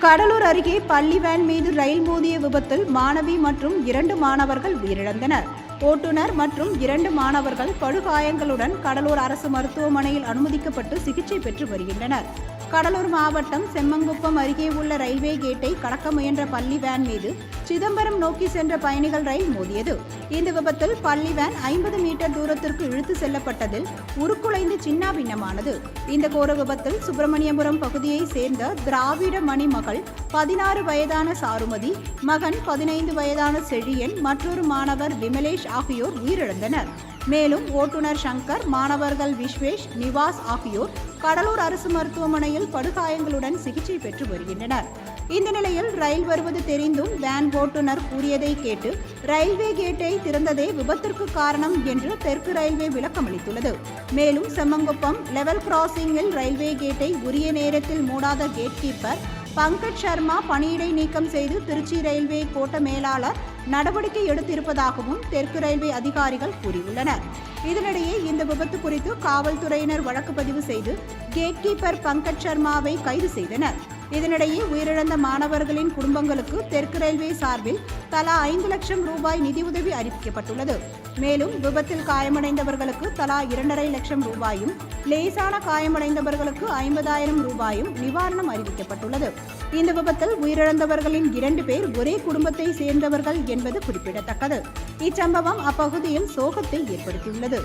கடலூர் அருகே பள்ளி வேன் மீது ரயில் மோதிய விபத்தில் மாணவி மற்றும் 2 மாணவர்கள் உயிரிழந்தனர். ஓட்டுநர் மற்றும் 2 மாணவர்கள் படுகாயங்களுடன் கடலூர் அரசு மருத்துவமனையில் அனுமதிக்கப்பட்டு சிகிச்சை பெற்று வருகின்றனர். கடலூர் மாவட்டம் செம்மங்குப்பம் அருகே உள்ள ரயில்வே கேட்டை கடக்க முயன்ற பள்ளி வேன் மீது சிதம்பரம் நோக்கி சென்ற பயணிகள் ரயில் மோதியது. இந்த விபத்தில் பள்ளி வேன் 50 மீட்டர் தூரத்திற்கு இழுத்து செல்லப்பட்டதில் உருக்குலைந்து சின்னாபின்னமானது. இந்த கோர விபத்தில் சுப்பிரமணியபுரம் பகுதியை சேர்ந்த திராவிட மணி மகள் 16 வயதான சாருமதி, மகன் 15 வயதான செழியன், மற்றொரு மாணவர் விமலேஷ் ஆகியோர் உயிரிழந்தனர். மேலும் ஓட்டுநர் சங்கர், மாணவர்கள் விஸ்வேஷ், நிவாஸ் ஆகியோர் கடலூர் அரசு மருத்துவமனையில் படுகாயங்களுடன் சிகிச்சை பெற்று வருகின்றனர். இந்த நிலையில் ரயில் வருவது தெரிந்தும் வேன் ஓட்டுநர் கூறியதை கேட்டு ரயில்வே கேட்டை திறந்ததே விபத்திற்கு காரணம் என்று தெற்கு ரயில்வே விளக்கமளித்துள்ளது. மேலும் செம்மங்குப்பம் லெவல் கிராசிங்கில் ரயில்வே கேட்டை உரிய நேரத்தில் மூடாத கேட் கீப்பர் பங்கஜ் சர்மா பணியிடை நீக்கம் செய்து திருச்சி ரயில்வே கோட்ட மேலாளர் நடவடிக்கை எடுத்திருப்பதாகவும் தெற்கு ரயில்வே அதிகாரிகள் கூறியுள்ளனர். இதனிடையே இந்த விபத்து குறித்து காவல்துறையினர் வழக்கு பதிவு செய்து கேட் கீப்பர் பங்கஜ் சர்மாவை கைது செய்தனர். இதனிடையே உயிரிழந்த மாணவர்களின் குடும்பங்களுக்கு தெற்கு ரயில்வே சார்பில் தலா 5 லட்சம் ரூபாய் நிதியுதவி அறிவிக்கப்பட்டுள்ளது. மேலும் விபத்தில் காயமடைந்தவர்களுக்கு தலா 2.5 லட்சம் ரூபாயும், லேசான காயமடைந்தவர்களுக்கு 50,000 ரூபாயும் நிவாரணம் அறிவிக்கப்பட்டுள்ளது. இந்த விபத்தில் உயிரிழந்தவர்களின் 2 பேர் ஒரே குடும்பத்தை சேர்ந்தவர்கள் என்பது குறிப்பிடத்தக்கது. இச்சம்பவம் அப்பகுதியில் சோகத்தை ஏற்படுத்தியுள்ளது.